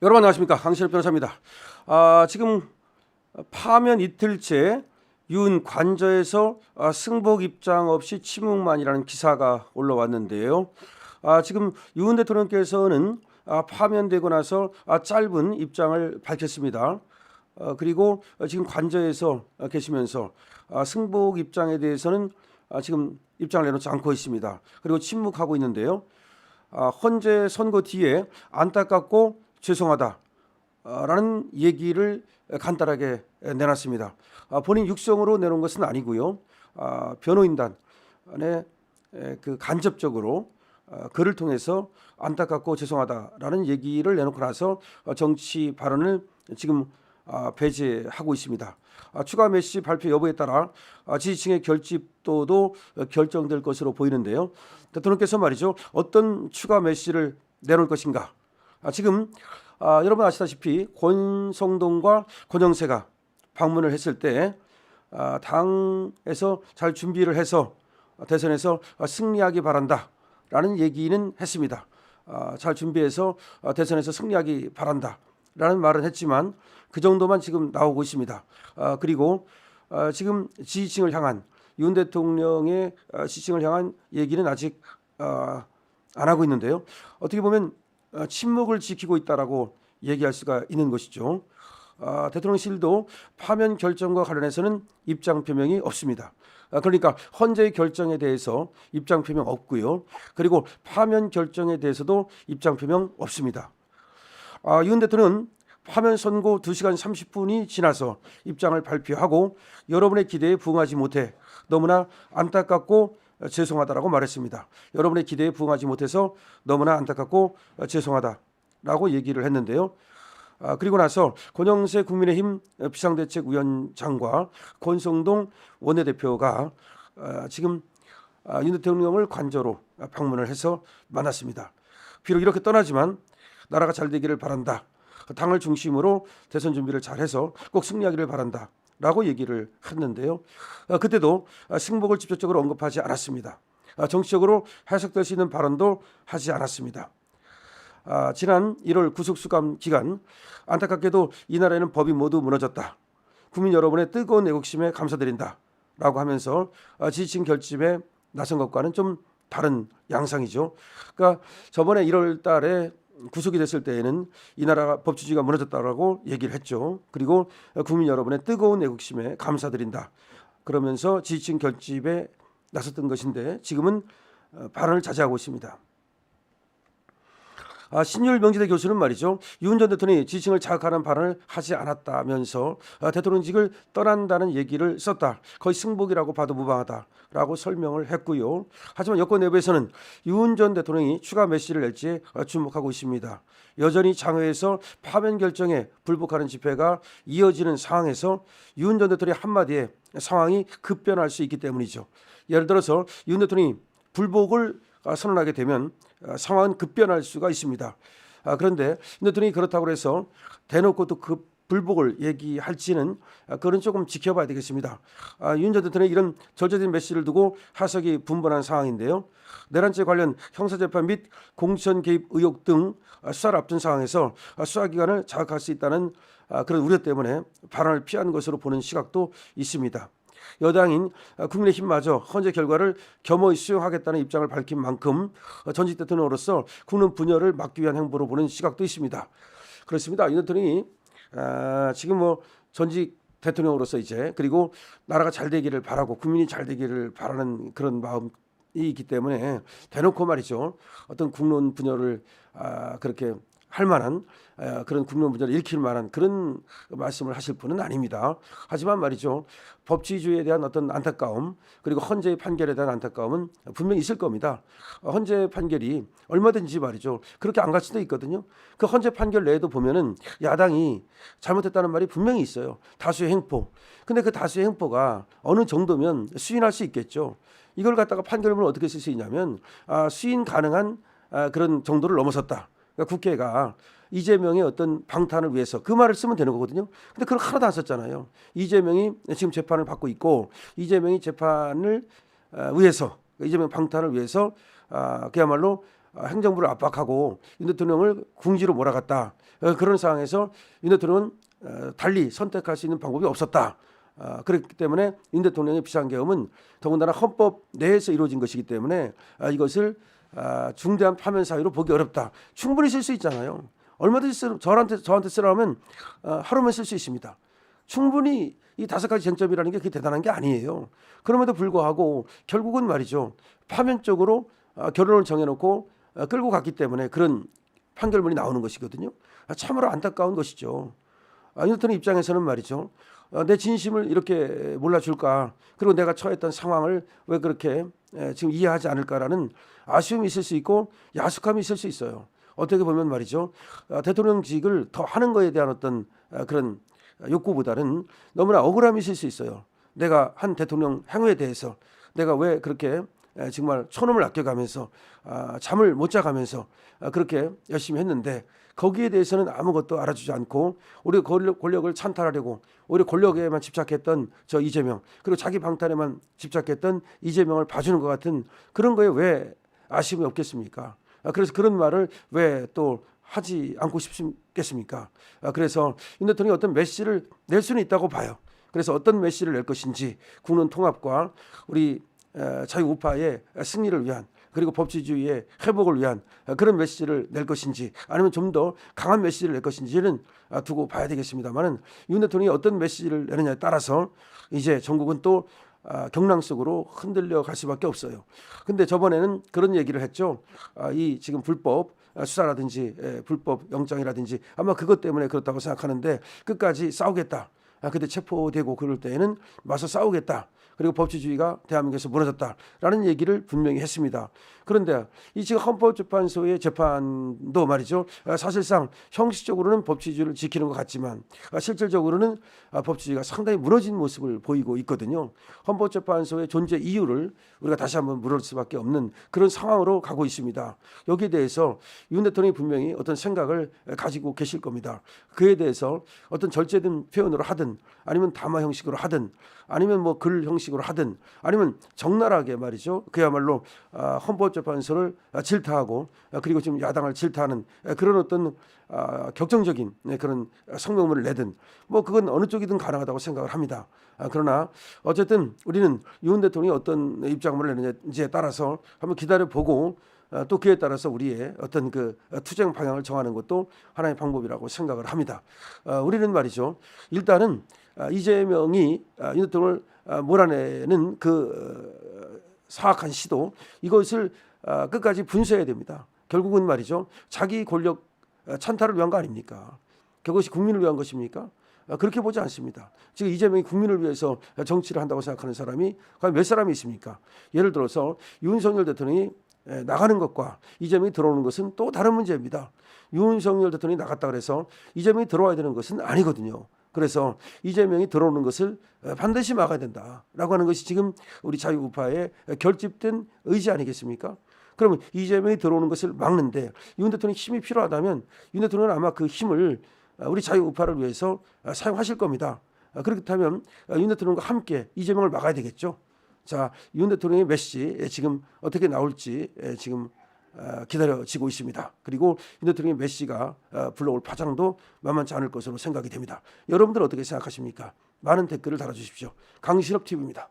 여러분 안녕하십니까, 강신업 변호사입니다. 지금 파면 이틀째 윤 관저에서 승복 입장 없이 침묵만이라는 기사가 올라왔는데요. 지금 윤 대통령께서는 파면되고 나서 짧은 입장을 밝혔습니다. 그리고 지금 관저에서 계시면서 승복 입장에 대해서는 지금 입장을 내놓지 않고 있습니다. 그리고 침묵하고 있는데요. 헌재 선고 뒤에 안타깝고 죄송하다라는 얘기를 간단하게 내놨습니다. 본인 육성으로 내놓은 것은 아니고요. 변호인단에 그 간접적으로 글을 통해서 안타깝고 죄송하다라는 얘기를 내놓고 나서 정치 발언을 지금 배제하고 있습니다. 추가 메시 발표 여부에 따라 지지층의 결집도도 결정될 것으로 보이는데요. 대통령께서 말이죠, 어떤 추가 메시를 내놓을 것인가. 지금 여러분 아시다시피 권성동과 권영세가 방문을 했을 때 당에서 잘 준비를 해서 대선에서 승리하기 바란다라는 얘기는 했습니다. 잘 준비해서 대선에서 승리하기 바란다라는 말은 했지만 그 정도만 지금 나오고 있습니다. 그리고 지금 지지층을 향한 윤 대통령의 지지층을 향한 얘기는 아직 안 하고 있는데요. 어떻게 보면 침묵을 지키고 있다라고 얘기할 수가 있는 것이죠. 대통령실도 파면 결정과 관련해서는 입장 표명이 없습니다. 그러니까 헌재의 결정에 대해서 입장 표명 없고요. 그리고 파면 결정에 대해서도 입장 표명 없습니다. 윤 대통령은 파면 선고 2시간 30분이 지나서 입장을 발표하고 여러분의 기대에 부응하지 못해 너무나 안타깝고 죄송하다라고 말했습니다. 여러분의 기대에 부응하지 못해서 너무나 안타깝고 죄송하다라고 얘기를 했는데요. 그리고 나서 권영세 국민의힘 비상대책위원장과 권성동 원내대표가 지금 윤 대통령을 관저로 방문을 해서 만났습니다. 비록 이렇게 떠나지만 나라가 잘 되기를 바란다. 당을 중심으로 대선 준비를 잘해서 꼭 승리하기를 바란다. 라고 얘기를 했는데요. 그때도 승복을 직접적으로 언급하지 않았습니다. 정치적으로 해석될 수 있는 발언도 하지 않았습니다. 지난 1월 구속수감 기간 안타깝게도 이 나라에는 법이 모두 무너졌다. 국민 여러분의 뜨거운 애국심에 감사드린다. 라고 하면서 지지층 결집에 나선 것과는 좀 다른 양상이죠. 그러니까 저번에 1월 달에 구속이 됐을 때에는 이 나라 법치주의가 무너졌다라고 얘기를 했죠. 그리고 국민 여러분의 뜨거운 애국심에 감사드린다. 그러면서 지지층 결집에 나섰던 것인데 지금은 발언을 자제하고 있습니다. 신율 명지대 교수는 말이죠, 윤 전 대통령이 지지층을 자극하는 발언을 하지 않았다면서 대통령직을 떠난다는 얘기를 썼다. 거의 승복이라고 봐도 무방하다라고 설명을 했고요. 하지만 여권 내부에서는 윤 전 대통령이 추가 메시지를 낼지 주목하고 있습니다. 여전히 장외에서 파면 결정에 불복하는 집회가 이어지는 상황에서 윤 전 대통령의 한마디에 상황이 급변할 수 있기 때문이죠. 예를 들어서 윤 대통령이 불복을 선언하게 되면 상황은 급변할 수가 있습니다. 그런데 윤 대통령이 그렇다고 해서 대놓고 또 그 불복을 얘기할지는 그건 조금 지켜봐야 되겠습니다. 윤 전 대통령이 이런 절제된 메시지를 두고 하석이 분분한 상황인데요. 내란죄 관련 형사재판 및 공천 개입 의혹 등 수사를 앞둔 상황에서 수사기관을 자극할 수 있다는 그런 우려 때문에 발언을 피한 것으로 보는 시각도 있습니다. 여당인 국민의힘마저 헌재 결과를 겸허히 수용하겠다는 입장을 밝힌 만큼 전직 대통령으로서 국론 분열을 막기 위한 행보로 보는 시각도 있습니다. 그렇습니다. 윤 대통령이 지금 뭐 전직 대통령으로서 이제 그리고 나라가 잘 되기를 바라고 국민이 잘 되기를 바라는 그런 마음이 있기 때문에 대놓고 말이죠, 어떤 국론 분열을 그렇게 할 만한 그런 국론 분열을 일으킬 만한 그런 말씀을 하실 분은 아닙니다. 하지만 말이죠, 법치주의에 대한 어떤 안타까움 그리고 헌재의 판결에 대한 안타까움은 분명히 있을 겁니다. 헌재 판결이 얼마든지 말이죠, 그렇게 안 갈 수도 있거든요. 그 헌재 판결 내에도 보면은 야당이 잘못했다는 말이 분명히 있어요. 다수의 행포. 근데 그 다수의 행포가 어느 정도면 수인할 수 있겠죠. 이걸 갖다가 판결문을 어떻게 쓸 수 있냐면 수인 가능한 그런 정도를 넘어섰다. 그러니까 국회가 이재명의 어떤 방탄을 위해서 그 말을 쓰면 되는 거거든요. 근데 그걸 하나도 안 썼잖아요. 이재명이 지금 재판을 받고 있고 이재명이 재판을 위해서, 이재명 방탄을 위해서 그야말로 행정부를 압박하고 윤 대통령을 궁지로 몰아갔다. 그런 상황에서 윤 대통령은 달리 선택할 수 있는 방법이 없었다. 그렇기 때문에 윤 대통령의 비상계엄은 더군다나 헌법 내에서 이루어진 것이기 때문에 이것을 중대한 파면 사유로 보기 어렵다. 충분히 쓸 수 있잖아요. 얼마든지 저한테 쓰라면 하루면 쓸 수 있습니다. 충분히 이 5가지 쟁점이라는 게 그렇게 대단한 게 아니에요. 그럼에도 불구하고 결국은 말이죠. 파면적으로 결론을 정해놓고 끌고 갔기 때문에 그런 판결문이 나오는 것이거든요. 참으로 안타까운 것이죠. 윤 대통령 입장에서는 말이죠. 내 진심을 이렇게 몰라줄까? 그리고 내가 처했던 상황을 왜 그렇게 지금 이해하지 않을까라는 아쉬움이 있을 수 있고 야속함이 있을 수 있어요. 어떻게 보면 말이죠. 대통령직을 더 하는 거에 대한 어떤 그런 욕구보다는 너무나 억울함이 있을 수 있어요. 내가 한 대통령 행위에 대해서 내가 왜 그렇게 정말 촌음을 아껴가면서 잠을 못 자가면서 그렇게 열심히 했는데 거기에 대해서는 아무것도 알아주지 않고 오히려 권력을 찬탈하려고 오히려 권력에만 집착했던 저 이재명 그리고 자기 방탄에만 집착했던 이재명을 봐주는 것 같은 그런 거에 왜 아쉬움이 없겠습니까? 그래서 그런 말을 왜 또 하지 않고 싶겠습니까? 그래서 윤 대통령이 어떤 메시지를 낼 수는 있다고 봐요. 그래서 어떤 메시지를 낼 것인지 국론 통합과 우리 자유우파의 승리를 위한 그리고 법치주의의 회복을 위한 그런 메시지를 낼 것인지 아니면 좀 더 강한 메시지를 낼 것인지는 두고 봐야 되겠습니다만은 윤 대통령이 어떤 메시지를 내느냐에 따라서 이제 전국은 또 경랑 속으로 흔들려 갈 수밖에 없어요. 근데 저번에는 그런 얘기를 했죠. 이 지금 불법 수사라든지 불법 영장이라든지 아마 그것 때문에 그렇다고 생각하는데 끝까지 싸우겠다. 그때 체포되고 그럴 때에는 맞서 싸우겠다. 그리고 법치주의가 대한민국에서 무너졌다라는 얘기를 분명히 했습니다. 그런데 이 지금 헌법재판소의 재판도 말이죠. 사실상 형식적으로는 법치주의를 지키는 것 같지만 실질적으로는 법치주의가 상당히 무너진 모습을 보이고 있거든요. 헌법재판소의 존재 이유를 우리가 다시 한번 물을 수밖에 없는 그런 상황으로 가고 있습니다. 여기에 대해서 윤 대통령이 분명히 어떤 생각을 가지고 계실 겁니다. 그에 대해서 어떤 절제된 표현으로 하든 아니면 담화 형식으로 하든 아니면 뭐 글 형식으로 하든 아니면 적나라하게 말이죠. 그야말로 헌법재판소를 질타하고 그리고 지금 야당을 질타하는 그런 어떤 격정적인 그런 성명문을 내든 뭐 그건 어느 쪽이든 가능하다고 생각을 합니다. 그러나 어쨌든 우리는 윤 대통령이 어떤 입장문을 내느냐에 따라서 한번 기다려보고 또 그에 따라서 우리의 어떤 그 투쟁 방향을 정하는 것도 하나의 방법이라고 생각을 합니다. 우리는 말이죠. 일단은 이재명이 윤 대통령을 몰아내는 그 사악한 시도 이것을 끝까지 분쇄해야 됩니다. 결국은 말이죠. 자기 권력 찬탈을 위한 거 아닙니까? 그것이 국민을 위한 것입니까? 그렇게 보지 않습니다. 지금 이재명이 국민을 위해서 정치를 한다고 생각하는 사람이 과연 몇 사람이 있습니까? 예를 들어서 윤석열 대통령이 나가는 것과 이재명이 들어오는 것은 또 다른 문제입니다. 윤석열 대통령이 나갔다 그래서 이재명이 들어와야 되는 것은 아니거든요. 그래서 이재명이 들어오는 것을 반드시 막아야 된다라고 하는 것이 지금 우리 자유우파의 결집된 의지 아니겠습니까? 그러면 이재명이 들어오는 것을 막는데 윤 대통령이 힘이 필요하다면 윤 대통령은 아마 그 힘을 우리 자유우파를 위해서 사용하실 겁니다. 그렇다면 윤 대통령과 함께 이재명을 막아야 되겠죠. 자, 윤 대통령의 메시지 지금 어떻게 나올지 지금 기다려지고 있습니다. 그리고 윤 대통령의 메시지가 불러올 파장도 만만치 않을 것으로 생각이 됩니다. 여러분들 어떻게 생각하십니까? 많은 댓글을 달아주십시오. 강신업 TV입니다.